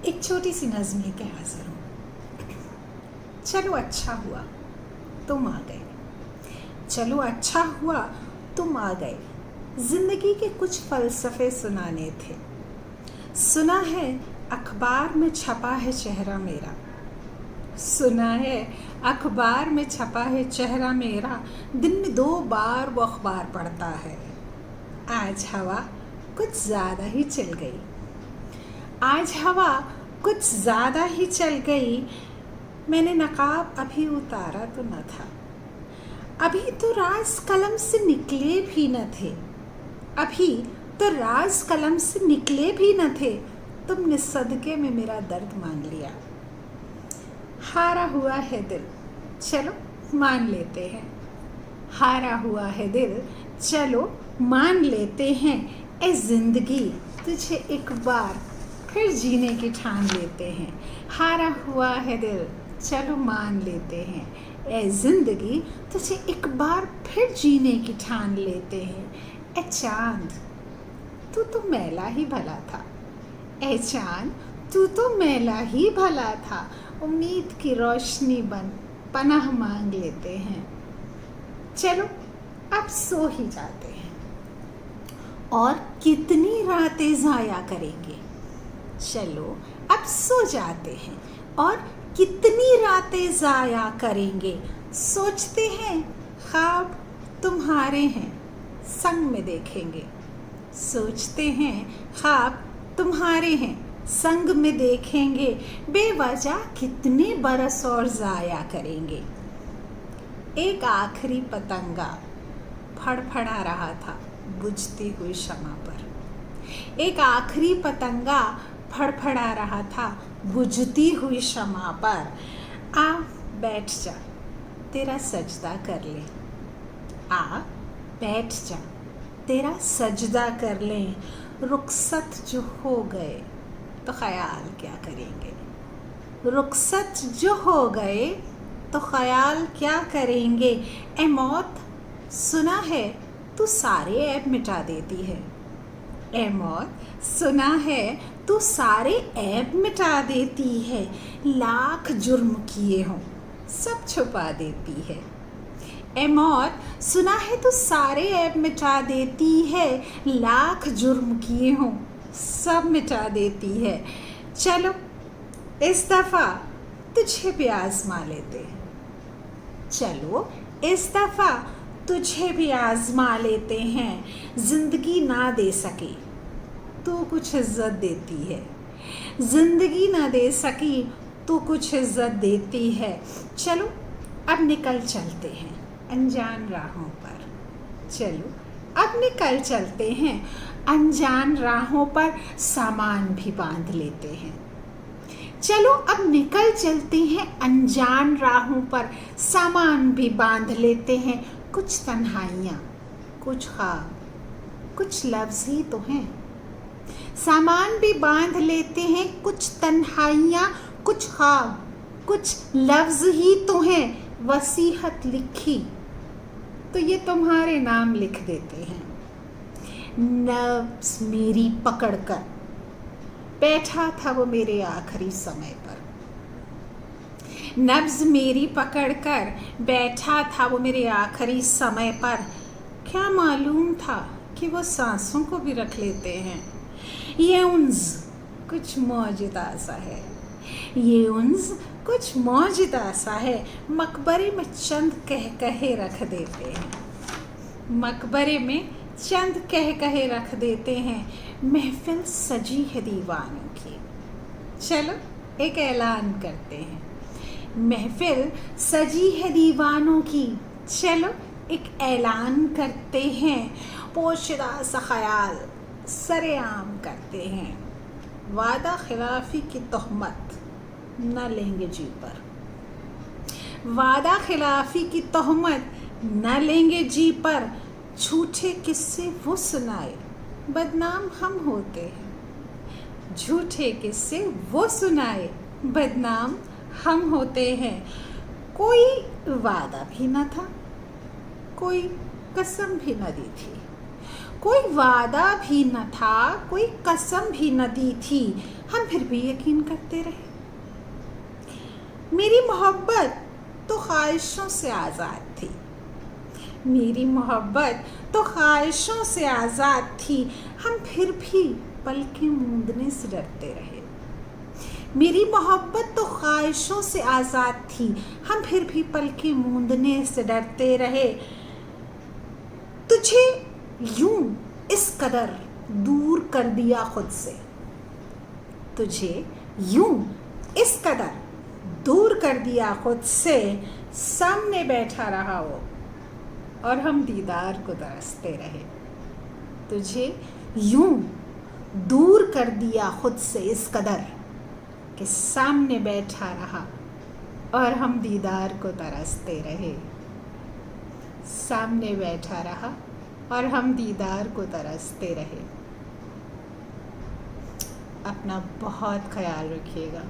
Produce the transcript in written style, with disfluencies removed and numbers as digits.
एक छोटी सी नज़्म लेके हाजिर हूँ। चलो अच्छा हुआ तुम आ गए, चलो अच्छा हुआ तुम आ गए। ज़िंदगी के कुछ फ़लसफ़े सुनाने थे। सुना है अखबार में छपा है चेहरा मेरा, सुना है अखबार में छपा है चेहरा मेरा। दिन में 2 बार वो अखबार पढ़ता है। आज हवा कुछ ज़्यादा ही चल गई, आज हवा कुछ ज़्यादा ही चल गई। मैंने नकाब अभी उतारा तो न था, अभी तो राज कलम से निकले भी न थे, अभी तो राज कलम से निकले भी न थे। तुमने सदके में मेरा दर्द मांग लिया। हारा हुआ है दिल, चलो मान लेते हैं। हारा हुआ है दिल, चलो मान लेते हैं। ए ज़िंदगी तुझे एक बार फिर जीने की ठान लेते हैं। हारा हुआ है दिल, चलो मान लेते हैं। ए ज़िंदगी तुझे एक बार फिर जीने की ठान लेते हैं। ए चाँद तू तो मैला ही भला था, ए चाँद तू तो मैला ही भला था। उम्मीद की रोशनी बन पनाह मांग लेते हैं। चलो अब सो ही जाते हैं, और कितनी रातें ज़ाया करेंगे। चलो अब सो जाते हैं, और कितनी रातें ज़ाया करेंगे। सोचते हैं ख्वाब तुम्हारे हैं, संग में देखेंगे। सोचते हैं ख्वाब तुम्हारे हैं, संग में देखेंगे। बेवजह कितने बरस और ज़ाया करेंगे। एक आखिरी पतंगा फड़फड़ा रहा था बुझती हुई शमा पर। एक आखिरी पतंगा फड़फड़ा रहा था बुझती हुई शमा पर। आ बैठ जा तेरा सजदा कर ले, आ बैठ जा तेरा सजदा कर लें। रुखसत जो हो गए तो ख्याल क्या करेंगे, रुखसत जो हो गए तो ख्याल क्या करेंगे। ए मौत सुना है तू सारे ऐब मिटा देती है, ए मौत सुना है तू सारे ऐब मिटा देती है। लाख जुर्म किए हों सब छुपा देती है। ए मौत सुना है तू सारे ऐब मिटा देती है। लाख जुर्म किए हों सब मिटा देती है। चलो इस दफ़ा तुझे भी आज़मा लेते हैं, चलो इस दफ़ा तुझे भी आज़मा लेते हैं। ज़िंदगी ना दे सकी तो कुछ इज़्ज़त देती है, ज़िंदगी ना दे सकी तो कुछ इज़्ज़त देती है। चलो अब निकल चलते हैं अनजान राहों पर, चलो अब निकल चलते हैं अनजान राहों पर। सामान भी बांध लेते हैं, चलो अब निकल चलते हैं अनजान राहों पर। सामान भी बांध लेते हैं। कुछ तन्हाइयाँ कुछ ख्वाब कुछ लफ्ज़ ही तो हैं। सामान भी बांध लेते हैं। कुछ तन्हाइयाँ कुछ ख्वाब कुछ लफ्ज़ ही तो हैं। वसीहत लिखी तो ये तुम्हारे नाम लिख देते हैं। नब्ज़ मेरी पकड़ कर बैठा था वो मेरे आखिरी समय पर, नब्ज़ मेरी पकड़ कर बैठा था वो मेरे आखिरी समय पर। क्या मालूम था कि वो सांसों को भी रख लेते हैं। ये उन्स कुछ मौजूदा सा है, ये उन्स कुछ मौजूदा सा है। मकबरे में चंद कह कहे रख देते हैं, मकबरे में चंद कह कहे रख देते हैं। महफिल सजी है दीवानों की, चलो एक ऐलान करते हैं। महफिल सजी है दीवानों की, चलो एक ऐलान करते हैं। पोशीदा सा ख्याल सरेआम करते हैं। वादा खिलाफी की तोहमत न लेंगे जी पर, वादा खिलाफी की तोहमत न लेंगे जी पर। झूठे किस्से वो सुनाए बदनाम हम होते हैं, झूठे किस्से वो सुनाए बदनाम हम होते हैं। कोई वादा भी न था, कोई कसम भी न दी थी, कोई वादा भी न था, कोई कसम भी न दी थी, हम फिर भी यकीन करते रहे। मेरी मोहब्बत तो ख्वाहिशों से आज़ाद थी, मेरी मोहब्बत तो ख्वाहिशों से आज़ाद थी, हम फिर भी पलकें मूंदने से डरते रहे। मेरी मोहब्बत तो ख्वाहिशों से आज़ाद थी, हम फिर भी पलकें मूंदने से डरते रहे। तुझे यूं इस कदर दूर कर दिया खुद से, तुझे यूं इस कदर दूर कर दिया खुद से, सामने बैठा रहा वो और हम दीदार को तरसते रहे। तुझे यूं दूर कर दिया खुद से इस कदर कि सामने बैठा रहा और हम दीदार को तरसते रहे। सामने बैठा रहा और हम दीदार को तरसते रहे। अपना बहुत ख्याल रखिएगा।